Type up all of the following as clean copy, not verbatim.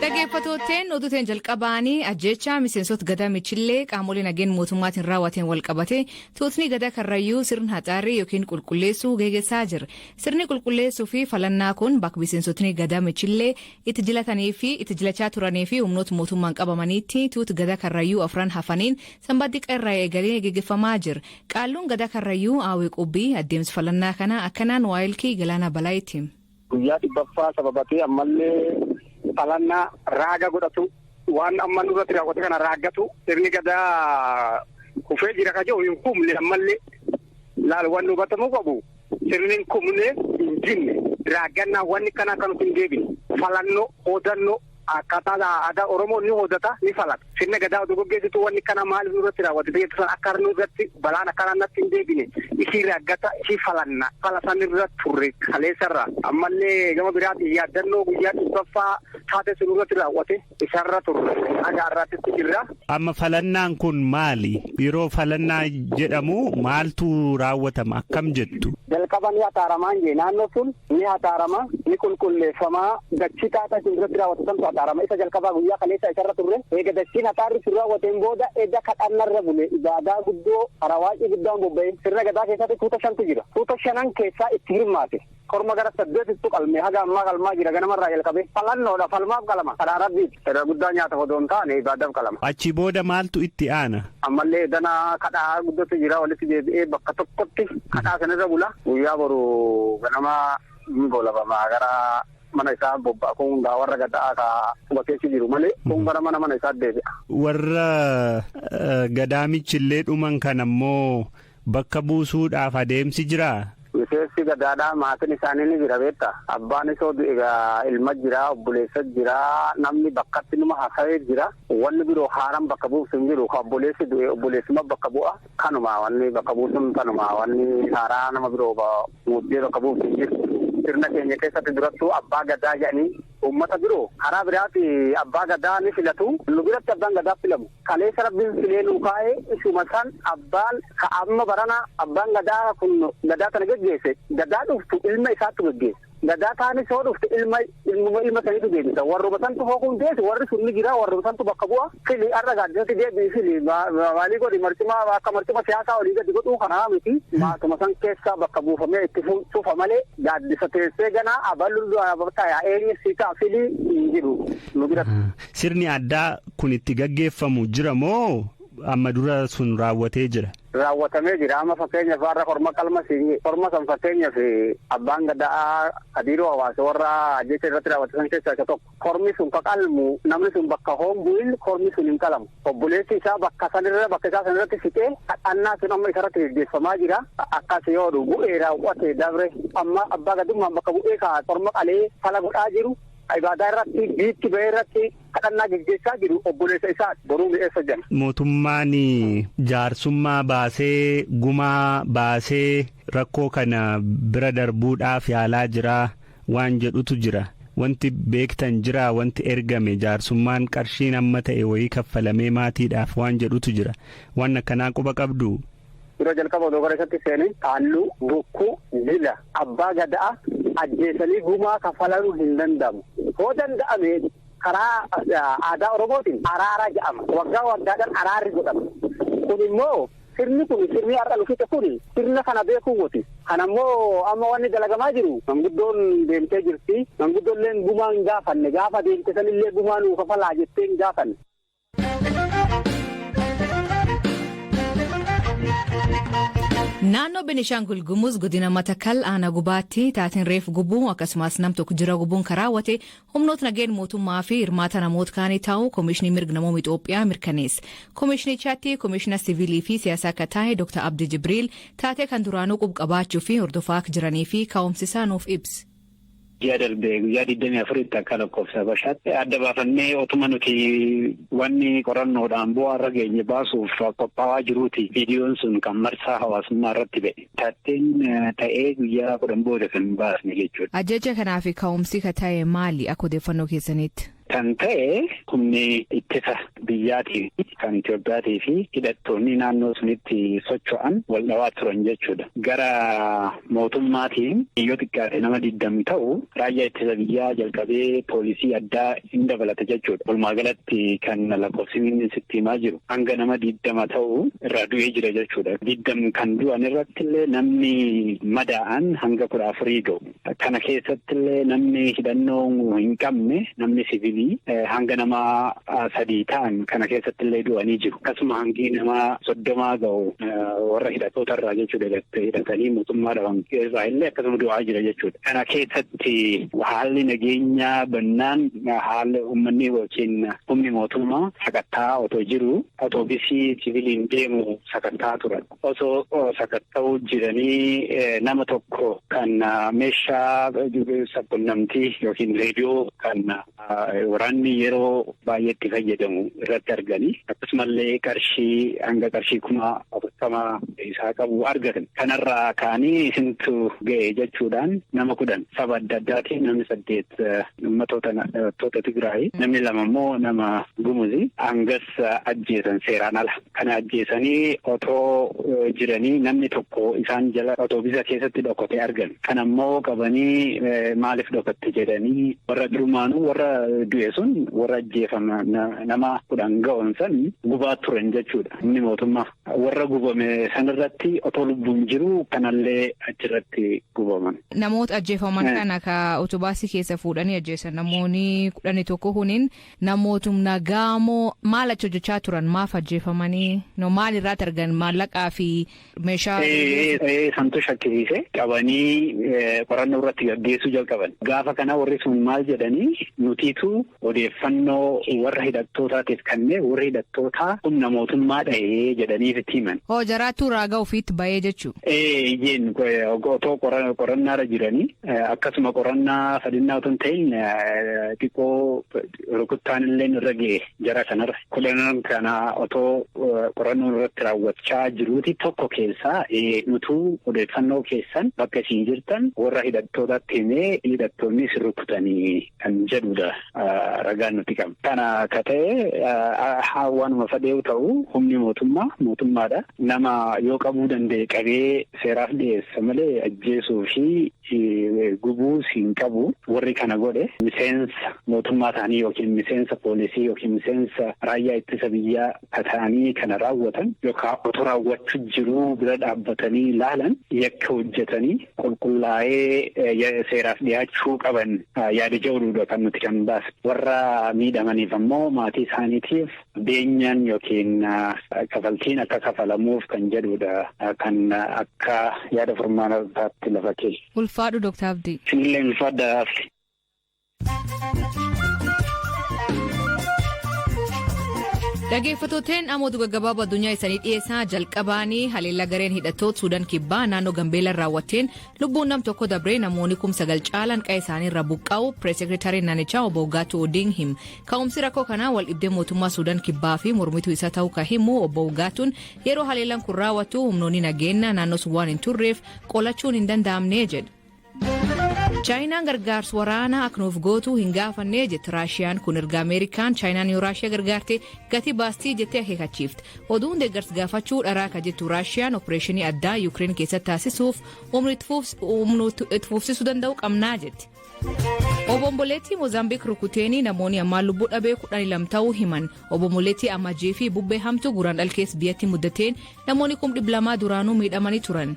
Dhaggeeffattootni oduuteen jalqabaanii ajjeechaa miseensota gadaa michillee qaamolee nageen mootummaatiin raawwateen wal qabate tuutni gadaa karrayyuu sirna haxaarii yookiin qulqulleessuu geggeessaa jira. Sirni qulqulleessuu fi falannaa kun bakka miseensotni gadaa michillee itti jilatanii fi itti jilachaa turanii fi humnoota mootummaan qabamaniitti tuuti gadaa karrayyuu afran hafaniin sanbaddi qeerraa eegalee geggeeffamaa jira. Qaalluun gadaa karrayyuu Aawwee Qubbii adeemsa falannaa kana akkanaan waayilkii Galaana Balaayitti. Guyyaa dhibbaffaa sababatee ammallee falannaa raaga godhatu waan amma nurratti raawwate kana raagatu sirni gadaa kufee jira kajoo hin kumne ammallee laal waan hubatamuu qabu sirni hin kumne hin jinne raagannaa wanni kana kan hin deebine falannoo hodannoo akkaataa aadaa Oromoo ni hodata ni falata sirna gadaa oduu gaggeessitu wanni kana maal nurratti raawwate beektu akka nurratti balaan akkana natti hin deebine isii raagata isii falanna falasan irratti turre kaleessarra ammallee gama biraatti yaadannoo guyyaa dhibbaffaa taate sunirratti raawwate isarra turre agaarraatti jirra. Amma falannaan kun maali? Yeroo falannaa jedhamu maaltu raawwatama akkam jettu? Jalqabanii hataaramaan jee naannoo sun ni hataarama ni qulqulleeffamaa dachii taata sunirratti raawwatamu hataarama isa jalqabaa guyyaa kaleessa isarra turre eega dachiin hataarri sun raawwateen booda edda kadhannarra bule ibaadaa guddoo harawaaqii guddaan bobba'e sirna gadaa keessatti tuuta shantu jira tuuta shanan keessaa itti hirmaate korma gara 8 qalme haga ammaa qalmaa jira ganamarraa jalqabe falannoodha falmaaf qalama kadhaa rabbiiti irra guddaa nyaata odoon taane ibaadaaf qalama. Achi booda maaltu itti aana? Ammallee dana kadhaa guddatu jira walitti deebi'ee bakka tokkotti kadhaa sanirra bula guyyaa boru ganama boolabamaa gara mana isaa bobbaa kun warra gadaa ka wateessi jiru malee kun gara mana isaa deebi'a. Warra gadaa michillee dhuman kan ammoo bakka buusuudhaaf adeemsi jiraa? Miseensi gadaadhaa maatiin isaanii ni jira beektaa abbaan isoo ilma jira obboleessa jira namni bakkatti numa haasa'ee jira wanni biroo haaraan bakka buusu hin jiru obboleessi du'e obboleessuma bakka bu'a kanuma wanni bakka buusuun kanuma wanni haaraa nama biroo muuddee bakka buusu hin jiru. Sirna keenya keessatti durattuu abbaa gadaa jedhanii uummata biroo karaa biraatti abbaa gadaa ni filatu nu biratti abbaan gadaa filamu kaleessa rabbiin filee nuu kaa'ee isuma san abbaan ka amma barana abbaan gadaa kun gadaa kana geggeesse gadaa dhuftu ilma isaatti geggeesse gadaa taanis yoo dhuftu ilma saniitu deebisa warra santu hookuun deesse warri sun ni jira warra santu bakka bu'a fili arra gaaddisatti deebii fili maalii godhi marcima akka marcima siyaasaa olii gadi godhuu kanaa miti maatuma san keessa bakka buufamee itti fufa malee gaaddisa teessee ganaa abaluu abartaa eenyu siitaa fili hin jiru nu bira. Sirni addaa kun itti gaggeeffamu jira moo amma dura sun raawwatee jira? Raawwatamee jira amma fakkeenyaaf warra korma qalma siinye korma san fakkeenyaaf abbaan gadaa adiiroo hawaasa warra ajjecha irratti raawwatan keessaa isa tokko kormi sun ka qalmu namni sun bakka hoombu'in kormi sun hin qalamu obboleessi isaa bakka isaa sanirratti siqee kadhannaa sun amma isarratti gaggeeffamaa jira akkas yoo bu'ee raawwate dabre amma abbaa gadummaan bakka bu'ee ka korma qalee fala godhaa jiru ibaadaa irratti biitti ba'ee irratti kadhannaa gaggeessaa jiru obboleessa isaa boruu mi'eessa jira. Mootummaan jaarsummaa baasee gumaa baasee rakkoo kana bira darbuudhaaf yaalaa jira waan jedhutu jira. Wanti beektan jira wanti ergame jaarsummaan qarshiin amma ta'e wayii kaffalamee maatiidhaaf waan jedhutu jira. Waan akkanaa quba qabdu. Yeroo jalqaba odoo gara isatti seenee halluu bokkuu jila abbaa gadaa ajjeesanii gumaa kaffalamuu hin danda'amu. Hoo danda'ame karaa aadaa Oromootiin araara jedhama. Waggaa waggaadhaan araarri godhama. Kun immoo sirni kun sirni har'a dhufite kun sirna kana beekuu woti. Kanammoo amma wanni dalagamaa jiru manguddoon deemtee jirti. Manguddoolleen gumaa hin gaafanne gaafa deemte sanillee gumaa nuu kafalaa jettee hin gaafanne. Naannoo Benishaangul Gumuz godina Matakal aanaa gubaatti taateen reef gubuu akkasumas nam tokko jira gubuun karaawwate humnoota nageen mootummaa fi hirmaata namoota kaanii ta'uu Komishinii Mirga Namoota Itoophiyaa mirkaneesse. Komishinichaatti Komishina Siviilii fi Siyaasaa akka taa'e Dr. Abdi Jibriil taatee kan duraanuu qubqabaachuu fi hordofaa jiranii fi kaa'umsisaa nuuf ibse. Guyyaa darbee guyyaa 24tti akka lakkoofsa bashaatti adda baafannee otuma nuti wanni qorannoodhaan bu'aarra geenye baasuuf qophaa'aa jiruuti. Viidiyoon sun kan marsaa hawaasummaa irratti ba'e. Taatteen ta'ee guyyaa 10 booda kan baasne jechuudha. Ajjaja kanaa fi kaa'umsi ka ta'e maali akka odeeffannoo keessanitti? kan ta'e humni ittisa biyyaatii kan Itoophiyaatii fi hidhattoonni naannoo sunitti socho'an wal dhawaa turan jechuudha. Gara mootummaatiin yoo xiqqaate nama 20 ta'u raayyaa ittisa biyyaa jalqabee poolisii addaa hin dabalata jechuudha. Walumaa galatti kan lakkoofsi sitti himaa jiru hanga nama 20 ta'u irraa du'ee jira jechuudha. 20 kan du'an irratti illee namni madaa'an hanga 14 ga'u. Kana keessatti illee namni hidhannoo hin qabne namni siviilii hanga nama 3 ta'an kana keessatti illee du'anii jiru. Akkasuma hangi nama 30 ga'u warra hidhattoota irraa jechuudha. Hidhatanii mootummaa dhaban irraa illee akkasuma du'aa jira jechuudha. Kana keessatti haalli nageenyaa bannaan haalli uummanni yookiin humni mootummaa sakattaa otoo jiru otoobisii siviiliin deemu sakattaa turan. Osoo sakatta'uu jiranii nama tokko kan meeshaa sabquunnamtii yookiin reediyoo kan waraanni yeroo baay'eetti fayyadamu irratti arganii akkasumallee qarshii hanga qarshii 40,000 isaa qabu argatan. Kanarraa kaanii isintu ga'e jechuudhaan nama 10 saba adda addaatiin namni 8 uummattoota Tigraay namni 2 immoo nama Gumuzii hangas ajjeesan seeraan ala. Kana ajjeesanii otoo jiranii namni tokko isaan jala otoobisa keessatti dhokatee argan. Kana immoo qabanii maaliif dhokatte jedhanii warra durumaanuu warra du'e sun warra ajjeefama nama 10 ga'oon san gubaa turan jechuudha. Inni mootummaa warra gubame sanirratti otoo lubbuun jiru kanallee achirratti gubaman. Namoota ajjeefaman kana ka otobaasii keessa fuudhanii ajjeesan namoonni 11 kuniin namootuma gaamoo maal achi hojjechaa turan maaf ajjeefamanii maal irraa argan maallaqaa fi meeshaa. Santu shakkisiise qabanii qorannoo irratti gaggeessuu jalqaban. Gaafa kana warri sun maal jedhanii nutiitu odeeffannoo warra hidhattootaatiif kanneen warri hidhattootaa humna mootummaa dhahee jedhaniif itti himan. Jaraattuu raagaa ofiitti bahee jechuudha. Iyyeen otoo qorannaarra jiranii akkasuma qorannaa fadhinnaa otoo hin ta'in xiqqoo rukuttaan illee irra ga'e jara kanarra. Kulanaan kana otoo qorannoon irratti raawwachaa jiruuti tokko keessaa nutuu odeeffannoo keessan bakka isin jirtan warra hidhattootatti himee hidhattoonni isin rukutanii kan jedhudha ragaan nuti qabna. Kana akka ta'e waanuma fadheewu ta'u humni mootummaadha. Nama yoo qabuu danda'e qabee seeraaf dhiyeessa malee ajjeesuu fi gubuu siin qabu. Warri kana godhe miseensa mootummaa ta'anii yookiin miseensa poolisii yookiin miseensa raayyaa ittisa biyyaa ta'anii kana raawwatan yookaan otoo raawwachuu jiruu bira dhaabbatanii ilaalan yakka hojjetanii qulqullaa'ee seeraaf dhiyaachuu qaban yaada jedhuudha kan nuti kan baase. Warra miidhamaniif ammoo maatii isaaniitiif beenyaan yookiin kafaltiin akka kafalamuuf kan jedhuudha kan akka yaada furmaataatti lafa kee. Ulfaadhu Dr. Abdii. Sinillee ulfaadha. Dhaggeeffattoonni ammoo gaggabaaboo addunyaa isaanii dhiyeessaa jalqabaanii haleellaa gareen hidhattoota Suudaan kibbaa naannoo Gambeelaan raawwateen lubbuun nam tokko dabree namoonni 9,000 caalan qe'ee isaanii irraa buqqa'u pirees seekretariin naannichaa obbo Ugaatu Odiing him. Ka'umsi rakkoo kanaa wal dhibdee mootummaa Suudaan kibbaa fi mormituu isaa ta'uu kan himu obbo Ugaatuun yeroo haleellaan kun raawwatu humnoonni nageenya naannoo sun waan hin turreef qolachuun hin danda'amne jedha. Chaayinaan gargaarsa waraanaa akka nuuf gootu hin gaafannee jetti Raashiyaan kun erga Ameerikaan Chaayinaan yoo Raashiyaa gargaarte gatii baastii jettee akeekachiifte. Oduun deeggarsa gaafachuu dharaa akka jettu Raashiyaan opereeshinii addaa Yuukireen keessatti taasisuuf humna itti fufsiisuu danda'u qabnaa jetti. Obomboleettii Moozaambiik rukuteenii namoonni ammaan lubbuu dhabee 12 ta'uu himan. Obomboleettii Amajjee fi bubbee hamtuu guraandhala keessa biyyatti muddateen namoonni 200 duraanuu miidhamanii turan.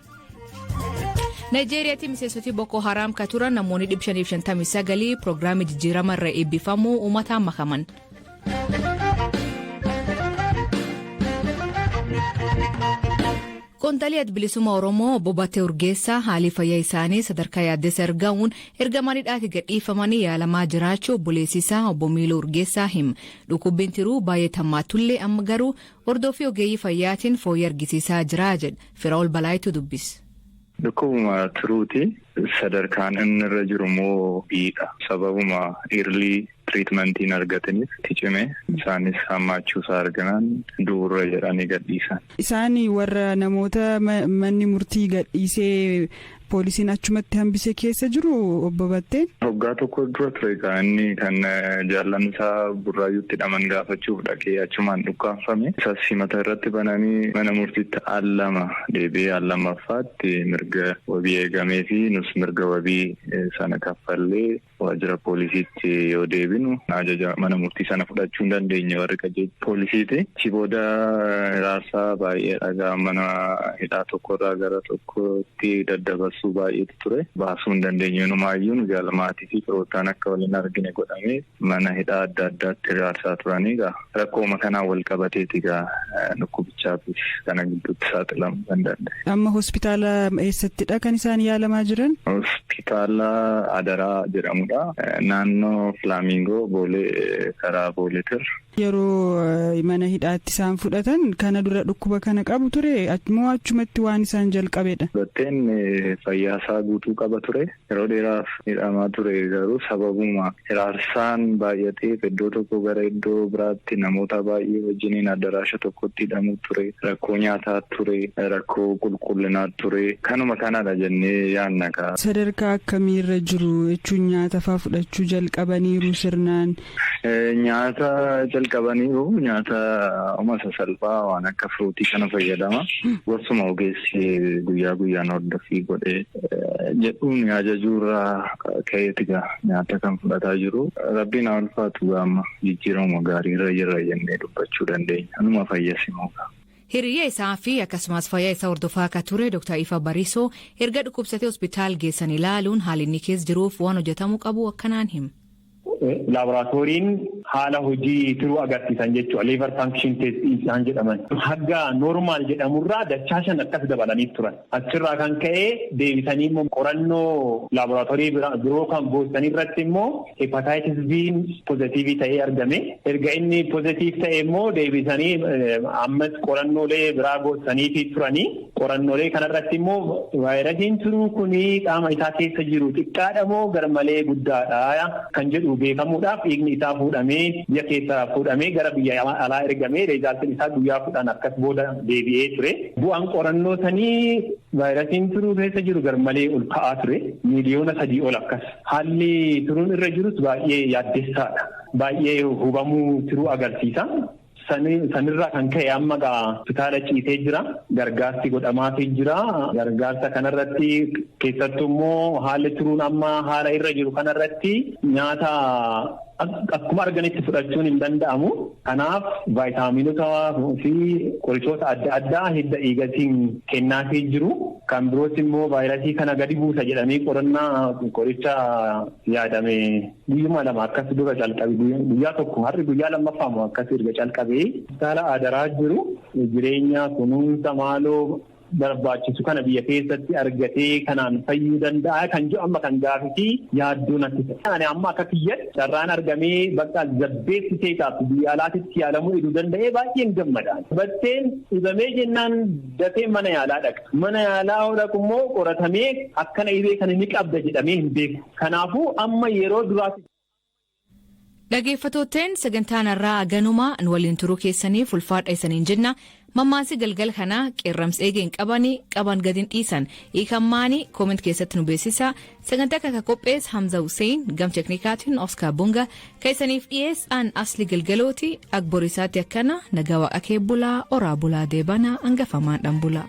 Naayijeeriyaatti miseensoti Boko Haram ka turan namoonni 559 piroogiraamii jijjiirama irra eebbifamuu uummataan makaman. Qondalee bilisummaa Oromoo obbo Battee Urgeessaa haalii fayyaa isaanii sadarkaa yaaddeessa ergamuun ergamaniidhaati gadhiifamanii yaalamaa jiraachuu obboleessisaa obbo Miiloo Urgeessaa hima. Dhukkubbiin tiruu baay'ee tammaatullee amma garuu hordofii ogeeyyii fayyaatiin fooyyee argisiisaa jira jedha. Firaa'ol Balaayituu dubbisa. Dhukkubuma tiruuti sadarkaan inni irra jiru immoo biidha. Sababuma irlii tiriitmentiin argataniif ticime isaanis hammaachuusaa arganaan duurra jedhanii gadhiisan. Isaan warra namoota manni murtii gadhiisee poolisiin achumatti hambisee keessa jiru obbo Batteen? Waggaa tokko dura ture inni kan jaallan isaa Burraayyuutti hidhaman gaafachuuf dhaqee achumaan dhukkaanfame. Isas himata irratti bananii mana murtiitti al-lama deebi'ee al-lammaffaatti mirga wabii eegamee fi nus mirga wabii sana kaffallee waajjira poolisiitti yoo deebinu ajaja mana murtii sana fudhachuu hin dandeenye warri qajeelcha poolisiiti. Achi booda hiraarsaa baay'ee dhagaa mana hidhaa tokkorraa gara tokkotti daddabarsuu baay'eetu ture. Baasuu hin dandeenye numaayyuu jaalamaatii fi firootaan akka waliin argine godhamee mana hidhaa adda addaatti hiraarsaa turanii rakkooma kanaan wal qabateeti dhukkubichaafis kana gidduutti saaxilamuu kan danda'e. Amma hospitaala eessattidha kan isaan yaalamaa jiran? Hospitaala Adaraa jedhamudha. Naannoo Flaamingoo Boolee karaa Booleetir. Yeroo mana hidhaatti isaan fudhatan kana dura dhukkuba kana qabu ture moo achumatti waan isaan jalqabedha? Batteen fayyaasaa guutuu qaba ture. Yeroo dheeraaf hidhamaa ture garuu sababuma hiraarsaan baay'ateef iddoo tokko gara iddoo biraatti namoota baay'ee wajjiniin addaraasha tokkotti hidhamuu ture. Rakkoo nyaataa ture. Rakkoo qulqullinaa ture. Kanuma kanadha jennee yaadna. Sadarkaa akkamiirra jiru jechuun nyaata fa'aa fudhachuu jalqabaniiru sirnaan? Nyaata jalqabaniiru nyaata sasalphaa waan akka firuutii kana fayyadama. Gorsuma ogeessi guyyaa guyyaan hordoffii godhee jedhuun ajajuurraa ka'eeti nyaata kan fudhataa jiru. Rabbiin haa ulfaatu amma jijjiirama gaariirra jirra jennee dubbachuu dandeenya. Anuma fayyasimoo Hiriyaa isaa fi akkasumas fayyaa isaa hordofaa akka ture Dr. Ifaa Barisoo erga dhukkubsatee hospitaal geessan ilaaluun haalli inni keessa jiruuf waan hojjetamuu qabu akkanaan hima. Laaboraatooriin haala hojii turuu agarsiisan jechuudha. Liver function test isaan jedhaman. Hagga normaal jedhamurraa dachaa 5 akkas dabalanii turan. Achirraa kan ka'e deebisanii immoo qorannoo laaboraatoorii biroo kan boostanii irratti immoo hepatitis B pozitiivii ta'ee argame. Erga inni pozitiiv ta'e immoo deebisanii ammas qorannoolee biraa boostanii turanii. Qorannoolee kanarratti immoo vaayirasiin turuu kunii qaama isaa keessa jiru xiqqaadha moo garmalee guddaadha kan jedhu beekamuudhaaf dhiigni isaa fuudhamee biyya keessaa fuudhamee gara biyya alaa ergamee reezaaltiin isaa guyyaa 10 akkas booda deebi'ee ture. Bu'aan qorannoo sanii vaayirasiin turuu keessa jiru garmalee ol ka'aa ture. Miiliyoona 3 ol akkas. Haalli turuun irra jirus baay'ee yaaddessaadha. Baay'ee hubamuu turuu agarsiisa. Sanirraa kan ka'e amma hospitaala ciisee jira. Gargaarsi godhamaafii jira. Gargaarsa kanarratti keessattuu immoo haalli turuun amma haala irra jiru kanarratti nyaata akkuma arganitti fudhachuun hin danda'amu. Kanaaf vaayitaaminota fi qorichoota adda addaa hidda dhiigatiin kennaafii jiru. Kan biroos immoo vaayirasii kana gadi buusa jedhamee qoricha yaadame guyyuma 2 akkas dura calqabe. Guyyaa tokko har'i guyyaa 2ffaamu akkas erga calqabee hospitaala Adaraa jiru jireenya kunuunsa maaloo barbaachisu kana biyya keessatti argatee kanaan fayyuu danda'a kan jiru amma kan gaafiti yaaddoo natti ta'e. Amma akka kiyyatti carraan argamee bakka jabbeessitee taatu biyya alaatitti yaalamuu iduu danda'ee baay'een gammadaan. Batteen dhibamee jennaan dafee mana yaalaa dhaqa. Mana yaalaa dhaqu immoo qoratamee akkana dhibee kana ni qabda jedhamee hin beeku. Kanaafuu amma yeroo duraati. Dhaggeeffattootteen sagantaan irraa ganuma waliin turuu keessaniif ulfaadha isaniin jenna. Mammaansi galgal kanaa qeerramsa eegeen qaban gadin dhiisan hiikammaanii kooment keessatti nu beeksisa. Sagantaa kana qophees Hamza Hussein gam teknikaatiin Oskar Bunga keessaniif dhiyeessaan asli galgalooti agborisaatti akkana nagaa waaqa kee bulaa oraa bulaa deebana hangafamaan bulaa.